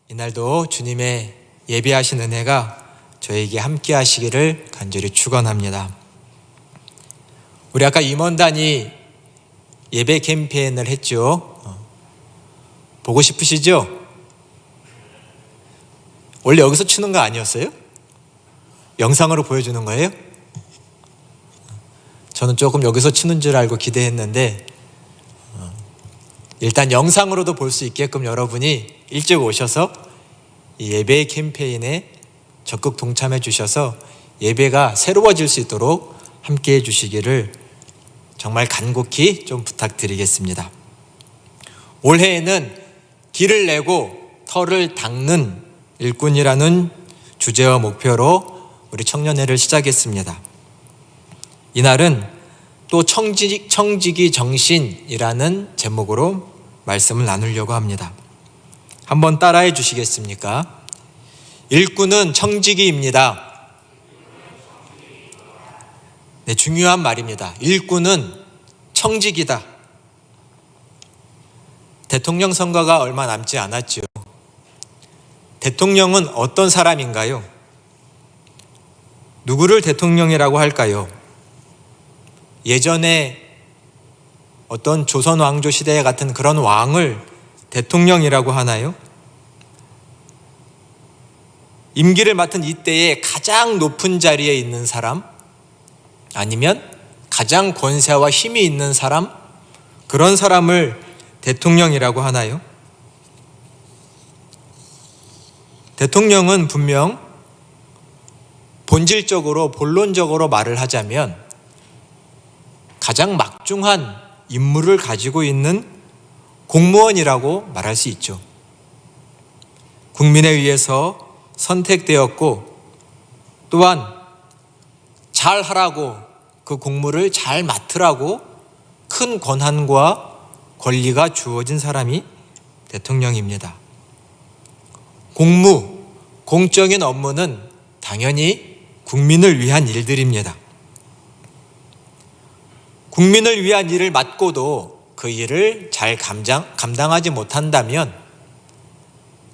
이날도 주님의 예배하신 은혜가 저에게 함께 하시기를 간절히 축원합니다. 우리 아까 임원단이 예배 캠페인을 했죠. 보고 싶으시죠? 원래 여기서 추는 거 아니었어요? 영상으로 보여주는 거예요? 저는 조금 여기서 추는 줄 알고 기대했는데 일단 영상으로도 볼 수 있게끔 여러분이 일찍 오셔서 이 예배 캠페인에 적극 동참해 주셔서 예배가 새로워질 수 있도록 함께 해 주시기를 정말 간곡히 좀 부탁드리겠습니다. 올해에는 길을 내고 터를 닦는 일꾼이라는 주제와 목표로 우리 청년회를 시작했습니다. 이날은 또 청지기 정신이라는 제목으로 말씀을 나누려고 합니다. 한번 따라해 주시겠습니까? 일꾼은 청지기입니다. 네, 중요한 말입니다. 일꾼은 청지기다. 대통령 선거가 얼마 남지 않았죠. 대통령은 어떤 사람인가요? 누구를 대통령이라고 할까요? 예전에 어떤 조선 왕조 시대 같은 그런 왕을 대통령이라고 하나요? 임기를 맡은 이때에 가장 높은 자리에 있는 사람, 아니면 가장 권세와 힘이 있는 사람, 그런 사람을 대통령이라고 하나요? 대통령은 분명 본질적으로 본론적으로 말을 하자면 가장 막중한 임무를 가지고 있는 공무원이라고 말할 수 있죠. 국민에 의해서 선택되었고 또한 잘하라고 그 공무를 잘 맡으라고 큰 권한과 권리가 주어진 사람이 대통령입니다. 공무, 공적인 업무는 당연히 국민을 위한 일들입니다. 국민을 위한 일을 맡고도 그 일을 잘 감당하지 못한다면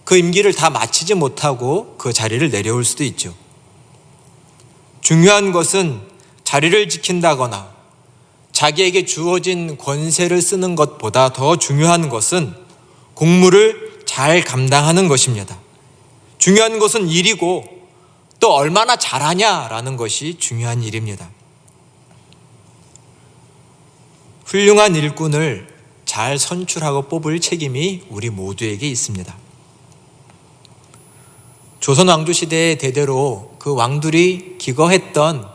그 임기를 다 마치지 못하고 그 자리를 내려올 수도 있죠. 중요한 것은 자리를 지킨다거나 자기에게 주어진 권세를 쓰는 것보다 더 중요한 것은 공무를 잘 감당하는 것입니다. 중요한 것은 일이고 또 얼마나 잘하냐라는 것이 중요한 일입니다. 훌륭한 일꾼을 잘 선출하고 뽑을 책임이 우리 모두에게 있습니다. 조선 왕조 시대의 대대로 그 왕들이 기거했던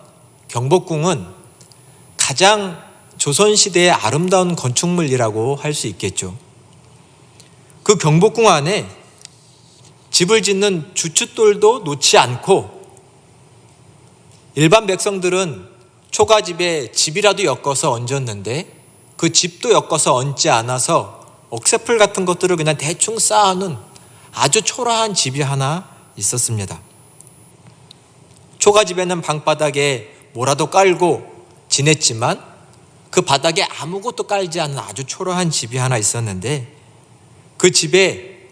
경복궁은 가장 조선 시대의 아름다운 건축물이라고 할 수 있겠죠. 그 경복궁 안에 집을 짓는 주춧돌도 놓지 않고 일반 백성들은 초가집에 집이라도 엮어서 얹었는데 그 집도 엮어서 얹지 않아서 억새풀 같은 것들을 그냥 대충 쌓아놓은 아주 초라한 집이 하나 있었습니다. 초가집에는 방바닥에 뭐라도 깔고 지냈지만 그 바닥에 아무것도 깔지 않은 아주 초라한 집이 하나 있었는데 그 집에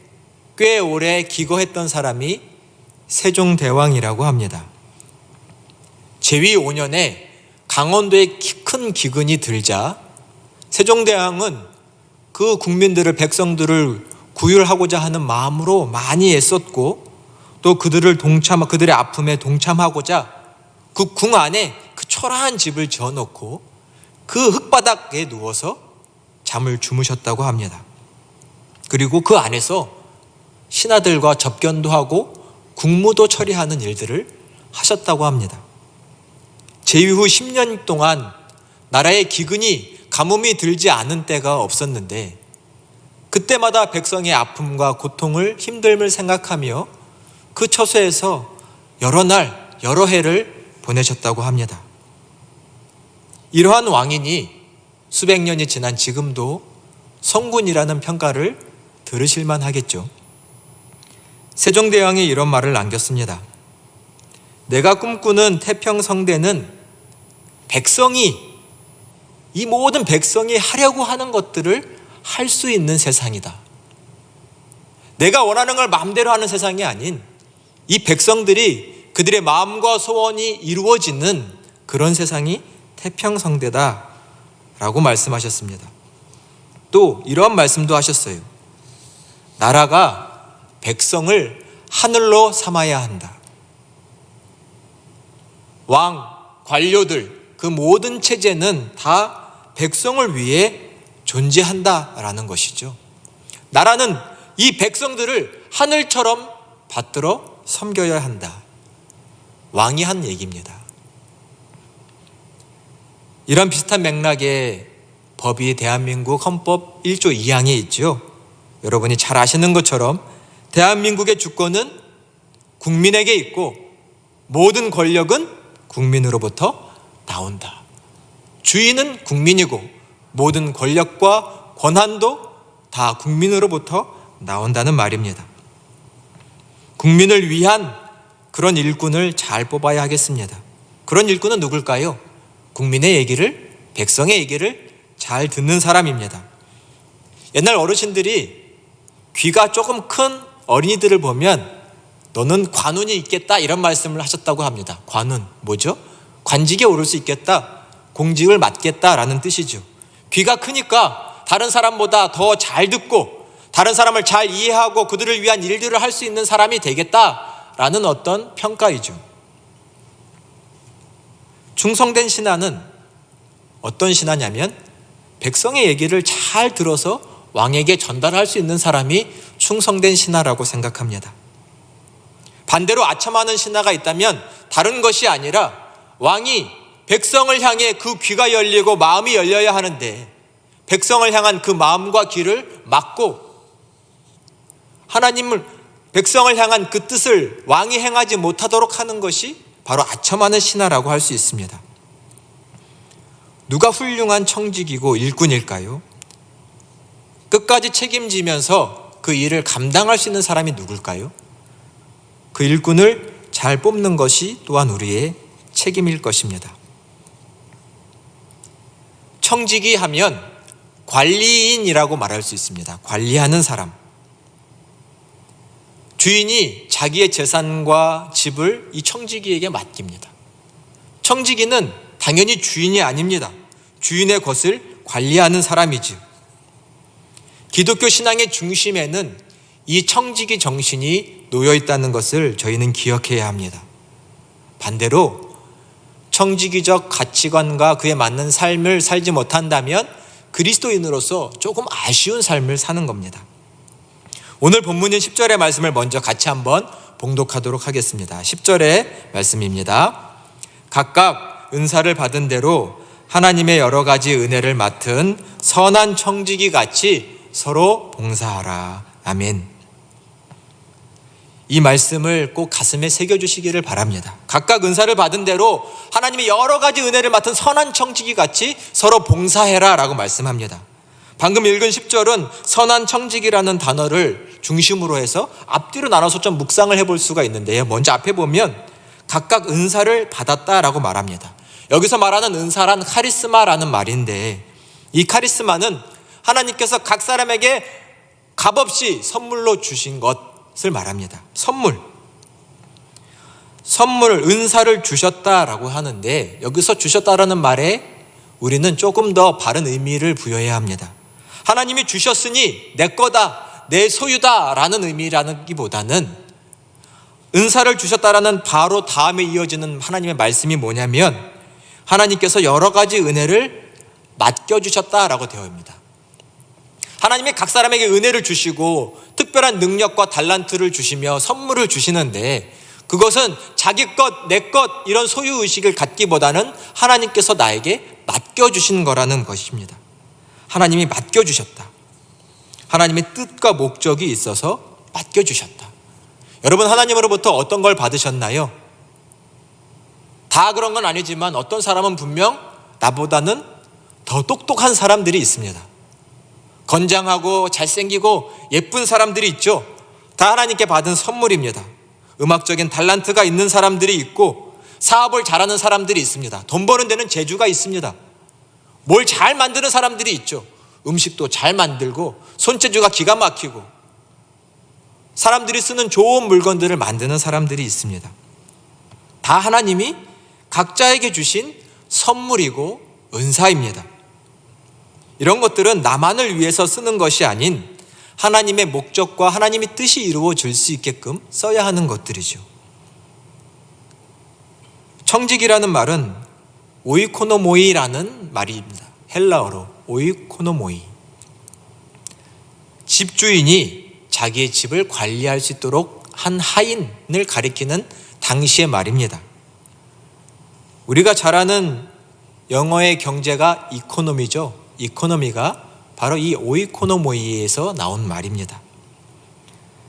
꽤 오래 기거했던 사람이 세종대왕이라고 합니다. 제위 5년에 강원도에 큰 기근이 들자 세종대왕은 그 국민들을, 백성들을 구휼하고자 하는 마음으로 많이 애썼고 또 그들의 아픔에 동참하고자 그 궁 안에 그 초라한 집을 지어놓고 그 흙바닥에 누워서 잠을 주무셨다고 합니다. 그리고 그 안에서 신하들과 접견도 하고 국무도 처리하는 일들을 하셨다고 합니다. 제위 후 10년 동안 나라에 기근이 가뭄이 들지 않은 때가 없었는데 그때마다 백성의 아픔과 고통을 힘듦을 생각하며 그 처소에서 여러 날 여러 해를 보내셨다고 합니다. 이러한 왕인이 수백 년이 지난 지금도 성군이라는 평가를 들으실 만하겠죠. 세종대왕이 이런 말을 남겼습니다. 내가 꿈꾸는 태평성대는 이 모든 백성이 하려고 하는 것들을 할 수 있는 세상이다. 내가 원하는 걸 마음대로 하는 세상이 아닌 이 백성들이 그들의 마음과 소원이 이루어지는 그런 세상이 태평성대다라고 말씀하셨습니다. 또 이러한 말씀도 하셨어요. 나라가 백성을 하늘로 삼아야 한다. 왕, 관료들, 그 모든 체제는 다 백성을 위해 존재한다라는 것이죠. 나라는 이 백성들을 하늘처럼 받들어 섬겨야 한다. 왕이 한 얘기입니다. 이런 비슷한 맥락의 법이 대한민국 헌법 1조 2항에 있죠. 여러분이 잘 아시는 것처럼 대한민국의 주권은 국민에게 있고 모든 권력은 국민으로부터 나온다. 주인은 국민이고 모든 권력과 권한도 다 국민으로부터 나온다는 말입니다. 국민을 위한 그런 일꾼을 잘 뽑아야 하겠습니다. 그런 일꾼은 누굴까요? 국민의 얘기를, 백성의 얘기를 잘 듣는 사람입니다. 옛날 어르신들이 귀가 조금 큰 어린이들을 보면 너는 관운이 있겠다 이런 말씀을 하셨다고 합니다. 관운 뭐죠? 관직에 오를 수 있겠다, 공직을 맡겠다라는 뜻이죠. 귀가 크니까 다른 사람보다 더 잘 듣고 다른 사람을 잘 이해하고 그들을 위한 일들을 할 수 있는 사람이 되겠다라는 어떤 평가이죠. 충성된 신하는 어떤 신하냐면 백성의 얘기를 잘 들어서 왕에게 전달할 수 있는 사람이 충성된 신하라고 생각합니다. 반대로 아첨하는 신하가 있다면 다른 것이 아니라 왕이 백성을 향해 그 귀가 열리고 마음이 열려야 하는데 백성을 향한 그 마음과 귀를 막고 하나님을, 백성을 향한 그 뜻을 왕이 행하지 못하도록 하는 것이 바로 아첨하는 신하라고 할 수 있습니다. 누가 훌륭한 청직이고 일꾼일까요? 끝까지 책임지면서 그 일을 감당할 수 있는 사람이 누굴까요? 그 일꾼을 잘 뽑는 것이 또한 우리의 책임일 것입니다. 청직이 하면 관리인이라고 말할 수 있습니다. 관리하는 사람. 주인이 자기의 재산과 집을 이 청지기에게 맡깁니다. 청지기는 당연히 주인이 아닙니다. 주인의 것을 관리하는 사람이죠. 기독교 신앙의 중심에는 이 청지기 정신이 놓여 있다는 것을 저희는 기억해야 합니다. 반대로 청지기적 가치관과 그에 맞는 삶을 살지 못한다면 그리스도인으로서 조금 아쉬운 삶을 사는 겁니다. 오늘 본문인 10절의 말씀을 먼저 같이 한번 봉독하도록 하겠습니다. 10절의 말씀입니다. 각각 은사를 받은 대로 하나님의 여러 가지 은혜를 맡은 선한 청지기 같이 서로 봉사하라. 아멘. 이 말씀을 꼭 가슴에 새겨주시기를 바랍니다. 각각 은사를 받은 대로 하나님의 여러 가지 은혜를 맡은 선한 청지기 같이 서로 봉사해라 라고 말씀합니다. 방금 읽은 10절은 선한 청지기라는 단어를 중심으로 해서 앞뒤로 나눠서 좀 묵상을 해볼 수가 있는데요. 먼저 앞에 보면 각각 은사를 받았다라고 말합니다. 여기서 말하는 은사란 카리스마라는 말인데 이 카리스마는 하나님께서 각 사람에게 값없이 선물로 주신 것을 말합니다. 선물, 은사를 주셨다라고 하는데 여기서 주셨다라는 말에 우리는 조금 더 바른 의미를 부여해야 합니다. 하나님이 주셨으니 내 거다, 내 소유다라는 의미라기보다는 은사를 주셨다라는 바로 다음에 이어지는 하나님의 말씀이 뭐냐면 하나님께서 여러 가지 은혜를 맡겨주셨다라고 되어 있습니다. 하나님이 각 사람에게 은혜를 주시고 특별한 능력과 달란트를 주시며 선물을 주시는데 그것은 자기 것, 내 것 이런 소유의식을 갖기보다는 하나님께서 나에게 맡겨주신 거라는 것입니다. 하나님이 맡겨주셨다. 하나님의 뜻과 목적이 있어서 맡겨주셨다. 여러분 하나님으로부터 어떤 걸 받으셨나요? 다 그런 건 아니지만 어떤 사람은 분명 나보다는 더 똑똑한 사람들이 있습니다. 건장하고 잘생기고 예쁜 사람들이 있죠. 다 하나님께 받은 선물입니다. 음악적인 달란트가 있는 사람들이 있고 사업을 잘하는 사람들이 있습니다. 돈 버는 데는 재주가 있습니다. 뭘 잘 만드는 사람들이 있죠. 음식도 잘 만들고 손재주가 기가 막히고 사람들이 쓰는 좋은 물건들을 만드는 사람들이 있습니다. 다 하나님이 각자에게 주신 선물이고 은사입니다. 이런 것들은 나만을 위해서 쓰는 것이 아닌 하나님의 목적과 하나님의 뜻이 이루어질 수 있게끔 써야 하는 것들이죠. 청직이라는 말은 오이코노모이라는 말입니다. 헬라어로 오이코노모이. 집주인이 자기의 집을 관리할 수 있도록 한 하인을 가리키는 당시의 말입니다. 우리가 잘 아는 영어의 경제가 이코노미죠. 이코노미가 바로 이 오이코노모이에서 나온 말입니다.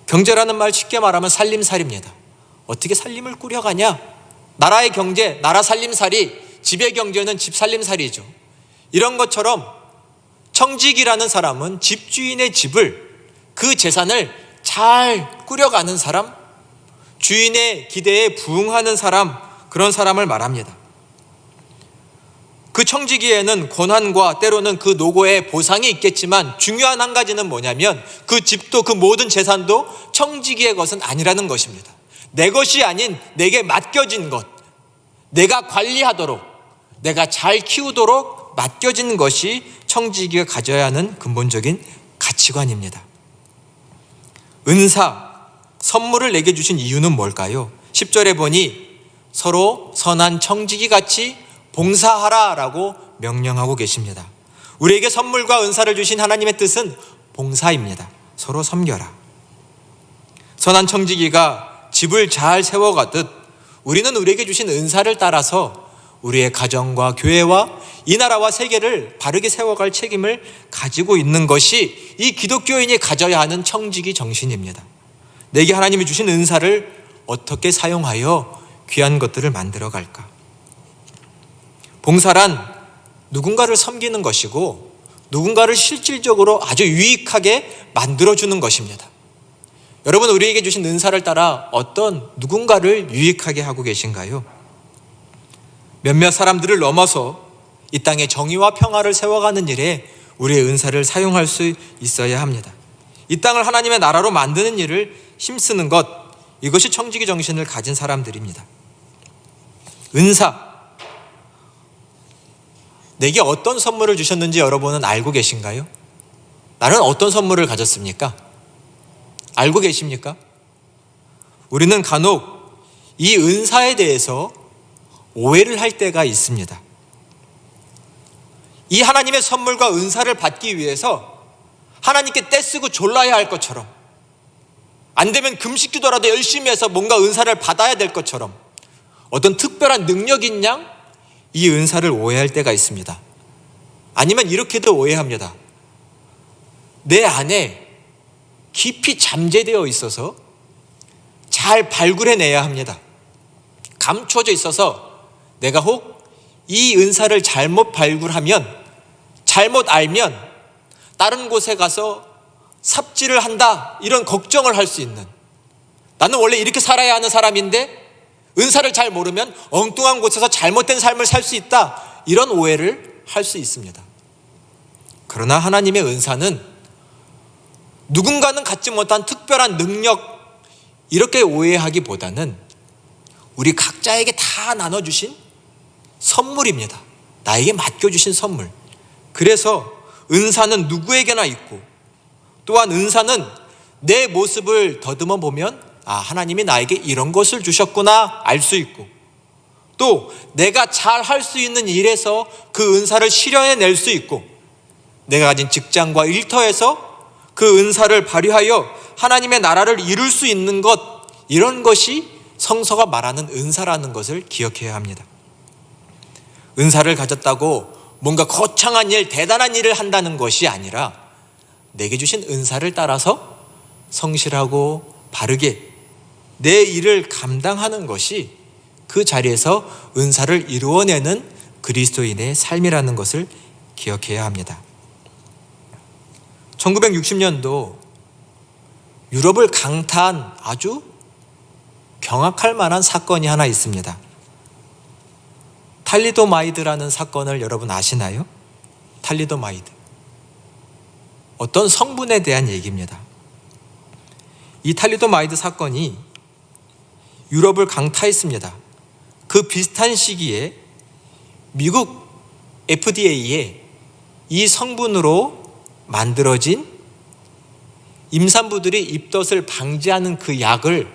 경제라는 말 쉽게 말하면 살림살이입니다. 어떻게 살림을 꾸려가냐? 나라의 경제, 나라 살림살이, 집의 경제는 집 살림살이죠. 이런 것처럼 청직이라는 사람은 집주인의 집을, 그 재산을 잘 꾸려가는 사람, 주인의 기대에 부응하는 사람, 그런 사람을 말합니다. 그 청지기에는 권한과 때로는 그 노고의 보상이 있겠지만 중요한 한 가지는 뭐냐면 그 집도 그 모든 재산도 청지기의 것은 아니라는 것입니다. 내 것이 아닌 내게 맡겨진 것, 내가 관리하도록, 내가 잘 키우도록 맡겨진 것이 청지기가 가져야 하는 근본적인 가치관입니다. 은사, 선물을 내게 주신 이유는 뭘까요? 10절에 보니 서로 선한 청지기 같이 봉사하라라고 명령하고 계십니다. 우리에게 선물과 은사를 주신 하나님의 뜻은 봉사입니다. 서로 섬겨라. 선한 청지기가 집을 잘 세워가듯 우리는 우리에게 주신 은사를 따라서 우리의 가정과 교회와 이 나라와 세계를 바르게 세워갈 책임을 가지고 있는 것이 이 기독교인이 가져야 하는 청지기 정신입니다. 내게 하나님이 주신 은사를 어떻게 사용하여 귀한 것들을 만들어 갈까? 봉사란 누군가를 섬기는 것이고 누군가를 실질적으로 아주 유익하게 만들어주는 것입니다. 여러분, 우리에게 주신 은사를 따라 어떤 누군가를 유익하게 하고 계신가요? 몇몇 사람들을 넘어서 이 땅에 정의와 평화를 세워가는 일에 우리의 은사를 사용할 수 있어야 합니다. 이 땅을 하나님의 나라로 만드는 일을 힘쓰는 것, 이것이 청지기 정신을 가진 사람들입니다. 은사, 내게 어떤 선물을 주셨는지 여러분은 알고 계신가요? 나는 어떤 선물을 가졌습니까? 알고 계십니까? 우리는 간혹 이 은사에 대해서 오해를 할 때가 있습니다. 이 하나님의 선물과 은사를 받기 위해서 하나님께 떼쓰고 졸라야 할 것처럼, 안 되면 금식 기도라도 열심히 해서 뭔가 은사를 받아야 될 것처럼 어떤 특별한 능력인 양 이 은사를 오해할 때가 있습니다. 아니면 이렇게도 오해합니다. 내 안에 깊이 잠재되어 있어서 잘 발굴해내야 합니다. 감추어져 있어서 내가 혹 이 은사를 잘못 발굴하면, 잘못 알면 다른 곳에 가서 삽질을 한다, 이런 걱정을 할 수 있는, 나는 원래 이렇게 살아야 하는 사람인데 은사를 잘 모르면 엉뚱한 곳에서 잘못된 삶을 살 수 있다, 이런 오해를 할 수 있습니다. 그러나 하나님의 은사는 누군가는 갖지 못한 특별한 능력, 이렇게 오해하기보다는 우리 각자에게 다 나눠주신 선물입니다. 나에게 맡겨주신 선물. 그래서 은사는 누구에게나 있고, 또한 은사는 내 모습을 더듬어 보면 하나님이 나에게 이런 것을 주셨구나 알 수 있고, 또 내가 잘 할 수 있는 일에서 그 은사를 실현해낼 수 있고, 내가 가진 직장과 일터에서 그 은사를 발휘하여 하나님의 나라를 이룰 수 있는 것, 이런 것이 성서가 말하는 은사라는 것을 기억해야 합니다. 은사를 가졌다고 뭔가 거창한 일, 대단한 일을 한다는 것이 아니라 내게 주신 은사를 따라서 성실하고 바르게 내 일을 감당하는 것이 그 자리에서 은사를 이루어내는 그리스도인의 삶이라는 것을 기억해야 합니다. 1960년도 유럽을 강타한 아주 경악할 만한 사건이 하나 있습니다. 탈리도마이드라는 사건을 여러분 아시나요? 탈리도마이드. 어떤 성분에 대한 얘기입니다. 이 탈리도마이드 사건이 유럽을 강타했습니다. 그 비슷한 시기에 미국 FDA에 이 성분으로 만들어진 임산부들이 입덧을 방지하는 그 약을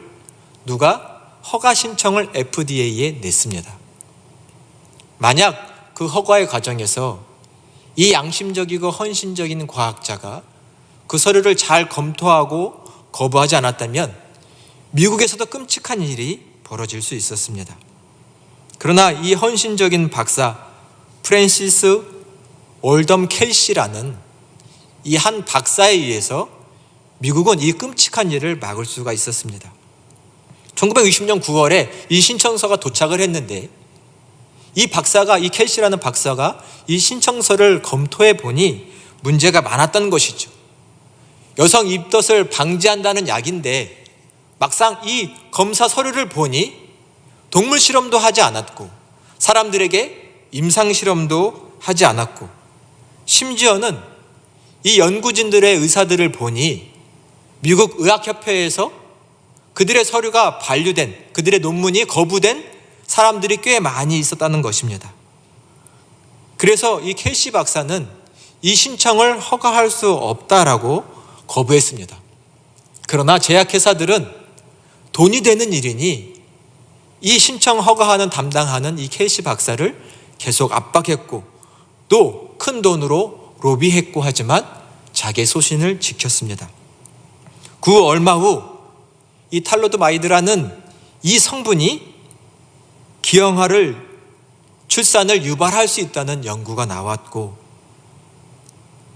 누가 허가 신청을 FDA에 냈습니다. 만약 그 허가의 과정에서 이 양심적이고 헌신적인 과학자가 그 서류를 잘 검토하고 거부하지 않았다면 미국에서도 끔찍한 일이 벌어질 수 있었습니다. 그러나 이 헌신적인 박사 프랜시스 올덤 켈시라는 이 한 박사에 의해서 미국은 이 끔찍한 일을 막을 수가 있었습니다. 1960년 9월에 이 신청서가 도착을 했는데 이 켈시라는 박사가 이 신청서를 검토해 보니 문제가 많았던 것이죠. 여성 입덧을 방지한다는 약인데 막상 이 검사 서류를 보니 동물 실험도 하지 않았고 사람들에게 임상 실험도 하지 않았고 심지어는 이 연구진들의 의사들을 보니 미국 의학협회에서 그들의 서류가 반류된, 그들의 논문이 거부된 사람들이 꽤 많이 있었다는 것입니다. 그래서 이 켈시 박사는 이 신청을 허가할 수 없다라고 거부했습니다. 그러나 제약회사들은 돈이 되는 일이니 이 신청 허가하는 담당하는 이 켈시 박사를 계속 압박했고 또 큰 돈으로 로비했고 하지만 자기의 소신을 지켰습니다. 그 얼마 후 이 탈로도마이드라는 이 성분이 기형아를 출산을 유발할 수 있다는 연구가 나왔고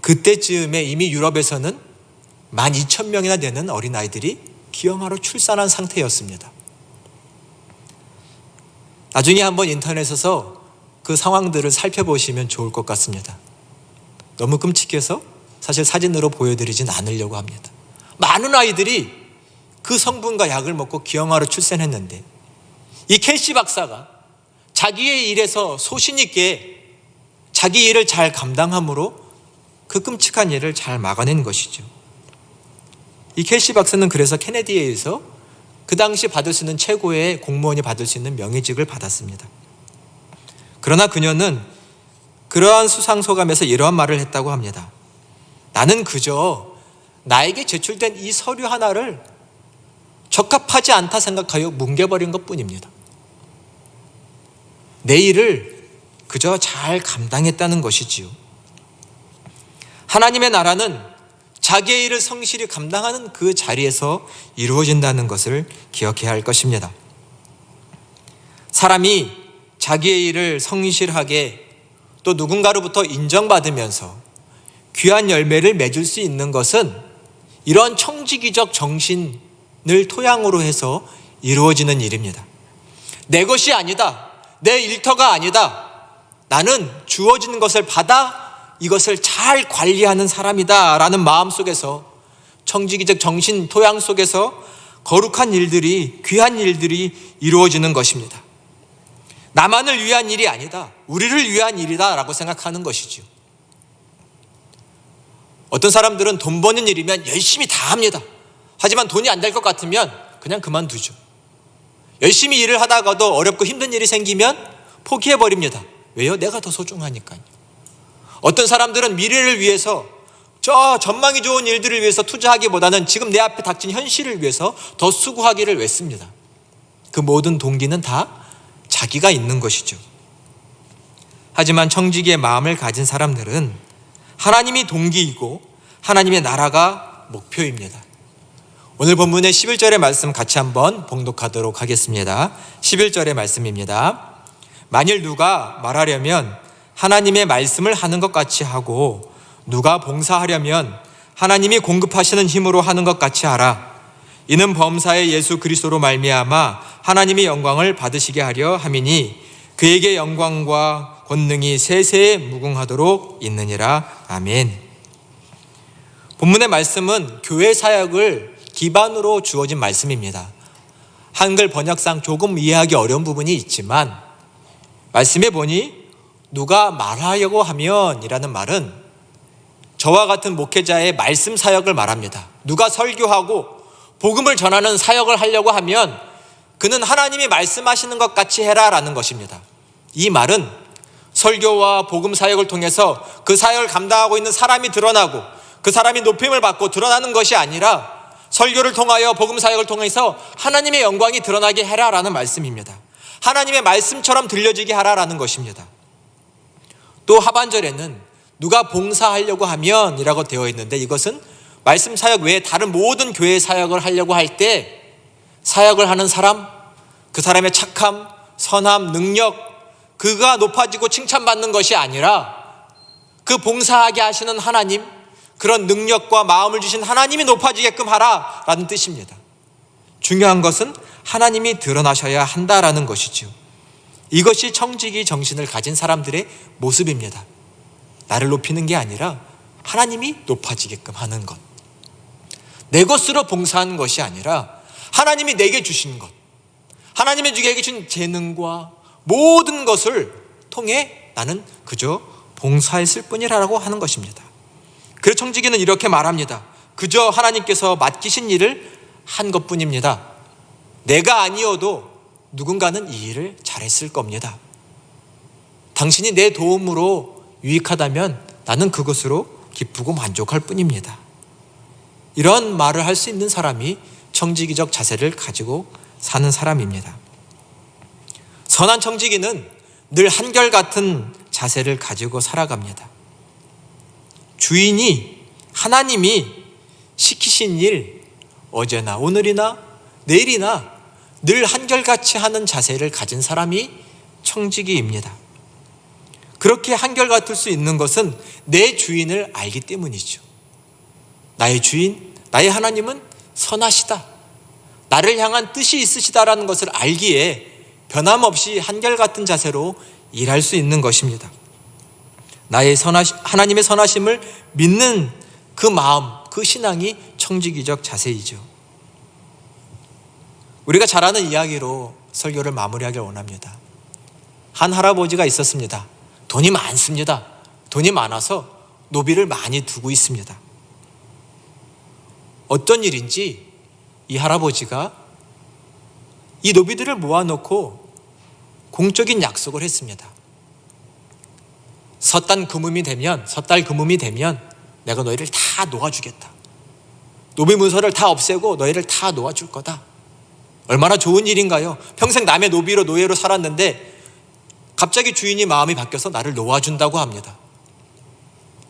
그때쯤에 이미 유럽에서는 12,000명이나 되는 어린아이들이 기형아로 출산한 상태였습니다. 나중에 한번 인터넷에서 그 상황들을 살펴보시면 좋을 것 같습니다. 너무 끔찍해서 사실 사진으로 보여드리진 않으려고 합니다. 많은 아이들이 그 성분과 약을 먹고 기형아로 출산했는데 이 켈시 박사가 자기의 일에서 소신 있게 자기 일을 잘 감당함으로 그 끔찍한 일을 잘 막아낸 것이죠. 이 켈시 박사는 그래서 케네디에 의해서 그 당시 받을 수 있는 최고의 공무원이 받을 수 있는 명예직을 받았습니다. 그러나 그녀는 그러한 수상소감에서 이러한 말을 했다고 합니다. 나는 그저 나에게 제출된 이 서류 하나를 적합하지 않다 생각하여 뭉개버린 것뿐입니다. 내 일을 그저 잘 감당했다는 것이지요. 하나님의 나라는 자기의 일을 성실히 감당하는 그 자리에서 이루어진다는 것을 기억해야 할 것입니다. 사람이 자기의 일을 성실하게 또 누군가로부터 인정받으면서 귀한 열매를 맺을 수 있는 것은 이런 청지기적 정신을 토양으로 해서 이루어지는 일입니다. 내 것이 아니다. 내 일터가 아니다. 나는 주어진 것을 받아 이것을 잘 관리하는 사람이다 라는 마음 속에서 청지기적 정신 토양 속에서 거룩한 일들이, 귀한 일들이 이루어지는 것입니다. 나만을 위한 일이 아니다. 우리를 위한 일이다 라고 생각하는 것이죠. 어떤 사람들은 돈 버는 일이면 열심히 다 합니다. 하지만 돈이 안 될 것 같으면 그냥 그만두죠. 열심히 일을 하다가도 어렵고 힘든 일이 생기면 포기해버립니다. 왜요? 내가 더 소중하니까요. 어떤 사람들은 미래를 위해서 저 전망이 좋은 일들을 위해서 투자하기보다는 지금 내 앞에 닥친 현실을 위해서 더 수고하기를 외습니다. 그 모든 동기는 다 자기가 있는 것이죠. 하지만 청지기의 마음을 가진 사람들은 하나님이 동기이고 하나님의 나라가 목표입니다. 오늘 본문의 11절의 말씀 같이 한번 봉독하도록 하겠습니다. 11절의 말씀입니다. 만일 누가 말하려면 하나님의 말씀을 하는 것 같이 하고 누가 봉사하려면 하나님이 공급하시는 힘으로 하는 것 같이 하라. 이는 범사의 예수 그리스도로 말미암아 하나님이 영광을 받으시게 하려 함이니 그에게 영광과 권능이 세세에 무궁하도록 있느니라. 아멘. 본문의 말씀은 교회 사역을 기반으로 주어진 말씀입니다. 한글 번역상 조금 이해하기 어려운 부분이 있지만 말씀에 보니 누가 말하려고 하면 이라는 말은 저와 같은 목회자의 말씀 사역을 말합니다. 누가 설교하고 복음을 전하는 사역을 하려고 하면 그는 하나님이 말씀하시는 것 같이 해라라는 것입니다. 이 말은 설교와 복음 사역을 통해서 그 사역을 감당하고 있는 사람이 드러나고 그 사람이 높임을 받고 드러나는 것이 아니라 설교를 통하여 복음 사역을 통해서 하나님의 영광이 드러나게 해라라는 말씀입니다. 하나님의 말씀처럼 들려지게 하라라는 것입니다. 또 하반절에는 누가 봉사하려고 하면 이라고 되어 있는데, 이것은 말씀 사역 외에 다른 모든 교회 사역을 하려고 할 때 사역을 하는 사람, 그 사람의 착함, 선함, 능력, 그가 높아지고 칭찬받는 것이 아니라 그 봉사하게 하시는 하나님, 그런 능력과 마음을 주신 하나님이 높아지게끔 하라라는 뜻입니다. 중요한 것은 하나님이 드러나셔야 한다라는 것이죠. 이것이 청지기 정신을 가진 사람들의 모습입니다. 나를 높이는 게 아니라 하나님이 높아지게끔 하는 것. 내 것으로 봉사하는 것이 아니라 하나님이 내게 주신 것, 하나님이 내게 주신 재능과 모든 것을 통해 나는 그저 봉사했을 뿐이라고 하는 것입니다. 그래서 청지기는 이렇게 말합니다. 그저 하나님께서 맡기신 일을 한 것뿐입니다. 내가 아니어도 누군가는 이 일을 잘했을 겁니다. 당신이 내 도움으로 유익하다면 나는 그것으로 기쁘고 만족할 뿐입니다. 이런 말을 할 수 있는 사람이 청지기적 자세를 가지고 사는 사람입니다. 선한 청지기는 늘 한결같은 자세를 가지고 살아갑니다. 주인이, 하나님이 시키신 일, 어제나 오늘이나 내일이나 늘 한결같이 하는 자세를 가진 사람이 청지기입니다. 그렇게 한결같을 수 있는 것은 내 주인을 알기 때문이죠. 나의 주인, 나의 하나님은 선하시다, 나를 향한 뜻이 있으시다라는 것을 알기에 변함없이 한결같은 자세로 일할 수 있는 것입니다. 나의 하나님의 선하심을 믿는 그 마음, 그 신앙이 청지기적 자세이죠. 우리가 잘 아는 이야기로 설교를 마무리하길 원합니다. 한 할아버지가 있었습니다. 돈이 많습니다. 돈이 많아서 노비를 많이 두고 있습니다. 어떤 일인지 이 할아버지가 이 노비들을 모아놓고 공적인 약속을 했습니다. 섣달 금음이 되면 내가 너희를 다 놓아주겠다. 노비 문서를 다 없애고 너희를 다 놓아줄 거다. 얼마나 좋은 일인가요? 평생 남의 노비로 노예로 살았는데 갑자기 주인이 마음이 바뀌어서 나를 놓아준다고 합니다.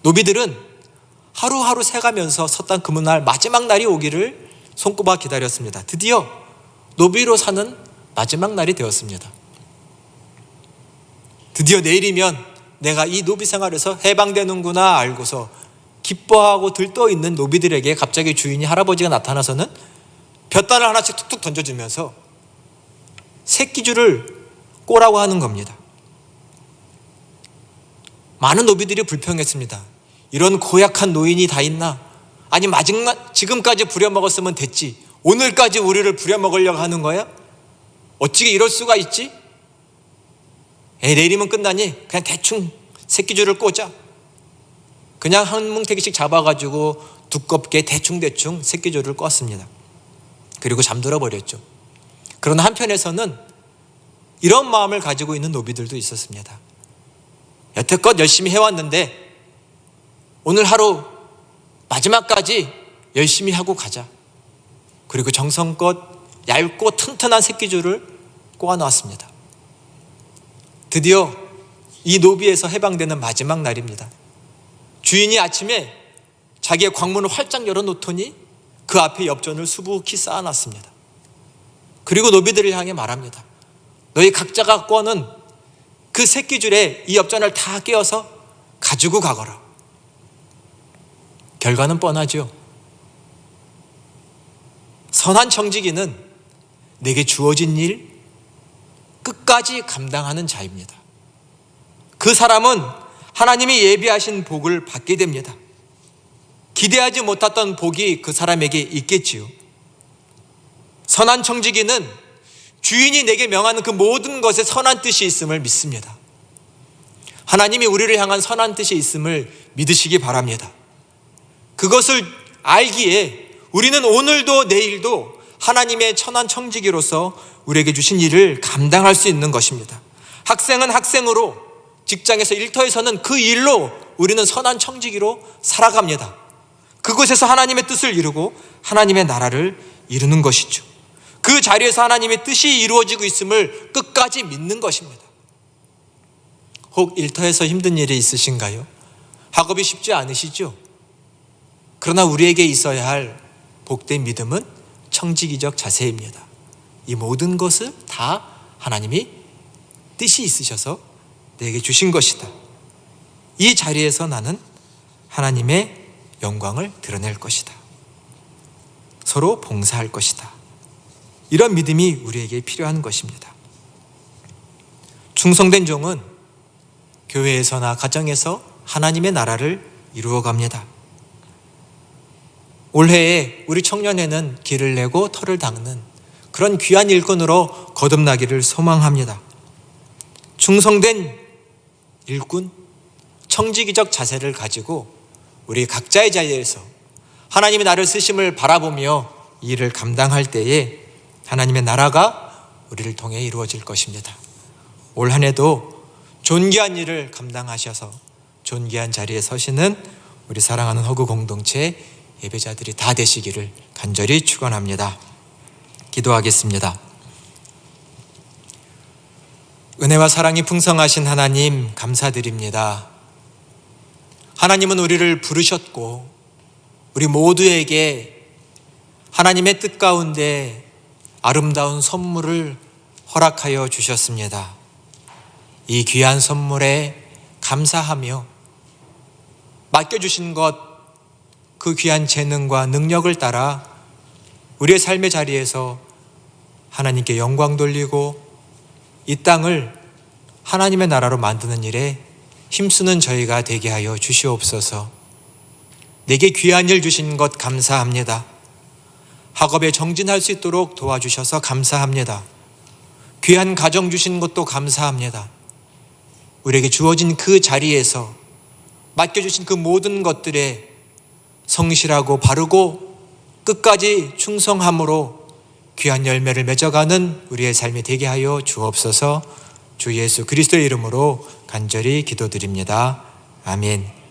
노비들은 하루하루 새가면서 섣달 금음날 마지막 날이 오기를 손꼽아 기다렸습니다. 드디어 노비로 사는 마지막 날이 되었습니다. 드디어 내일이면 내가 이 노비 생활에서 해방되는구나 알고서 기뻐하고 들떠있는 노비들에게 갑자기 주인이, 할아버지가 나타나서는 볕단을 하나씩 툭툭 던져주면서 새끼줄을 꼬라고 하는 겁니다. 많은 노비들이 불평했습니다. 이런 고약한 노인이 다 있나? 아니 지금까지 부려먹었으면 됐지, 오늘까지 우리를 부려먹으려고 하는 거야? 어찌게 이럴 수가 있지? 내일이면 끝나니 그냥 대충 새끼줄을 꽂아. 그냥 한 뭉태기씩 잡아가지고 두껍게 대충 새끼줄을 껐습니다. 그리고 잠들어 버렸죠. 그러나 한편에서는 이런 마음을 가지고 있는 노비들도 있었습니다. 여태껏 열심히 해왔는데 오늘 하루 마지막까지 열심히 하고 가자. 그리고 정성껏 얇고 튼튼한 새끼줄을 꼬아놓았습니다. 드디어 이 노비에서 해방되는 마지막 날입니다. 주인이 아침에 자기의 광문을 활짝 열어놓더니 그 앞에 엽전을 수북히 쌓아놨습니다. 그리고 노비들을 향해 말합니다. 너희 각자가 꺼는 그 새끼줄에 이 엽전을 다 깨어서 가지고 가거라. 결과는 뻔하죠. 선한 청지기는 내게 주어진 일 끝까지 감당하는 자입니다. 그 사람은 하나님이 예비하신 복을 받게 됩니다. 기대하지 못했던 복이 그 사람에게 있겠지요. 선한 청지기는 주인이 내게 명하는 그 모든 것에 선한 뜻이 있음을 믿습니다. 하나님이 우리를 향한 선한 뜻이 있음을 믿으시기 바랍니다. 그것을 알기에 우리는 오늘도 내일도 하나님의 천한 청지기로서 우리에게 주신 일을 감당할 수 있는 것입니다. 학생은 학생으로, 직장에서 일터에서는 그 일로 우리는 선한 청지기로 살아갑니다. 그곳에서 하나님의 뜻을 이루고 하나님의 나라를 이루는 것이죠. 그 자리에서 하나님의 뜻이 이루어지고 있음을 끝까지 믿는 것입니다. 혹 일터에서 힘든 일이 있으신가요? 학업이 쉽지 않으시죠? 그러나 우리에게 있어야 할 복된 믿음은 청지기적 자세입니다. 이 모든 것을 다 하나님이 뜻이 있으셔서 내게 주신 것이다. 이 자리에서 나는 하나님의 영광을 드러낼 것이다. 서로 봉사할 것이다. 이런 믿음이 우리에게 필요한 것입니다. 충성된 종은 교회에서나 가정에서 하나님의 나라를 이루어갑니다. 올해에 우리 청년회는 길을 내고 터를 닦는 그런 귀한 일꾼으로 거듭나기를 소망합니다. 충성된 일꾼, 청지기적 자세를 가지고 우리 각자의 자리에서 하나님의 나를 쓰심을 바라보며 이 일을 감당할 때에 하나님의 나라가 우리를 통해 이루어질 것입니다. 올 한 해도 존귀한 일을 감당하셔서 존귀한 자리에 서시는 우리 사랑하는 허구 공동체 예배자들이 다 되시기를 간절히 축원합니다. 기도하겠습니다. 은혜와 사랑이 풍성하신 하나님 감사드립니다. 하나님은 우리를 부르셨고 우리 모두에게 하나님의 뜻 가운데 아름다운 선물을 허락하여 주셨습니다. 이 귀한 선물에 감사하며 맡겨주신 것, 그 귀한 재능과 능력을 따라 우리의 삶의 자리에서 하나님께 영광 돌리고 이 땅을 하나님의 나라로 만드는 일에 힘쓰는 저희가 되게 하여 주시옵소서. 내게 귀한 일 주신 것 감사합니다. 학업에 정진할 수 있도록 도와주셔서 감사합니다. 귀한 가정 주신 것도 감사합니다. 우리에게 주어진 그 자리에서 맡겨주신 그 모든 것들에 성실하고 바르고 끝까지 충성함으로 귀한 열매를 맺어가는 우리의 삶이 되게 하여 주옵소서. 주 예수 그리스도의 이름으로 간절히 기도드립니다. 아멘.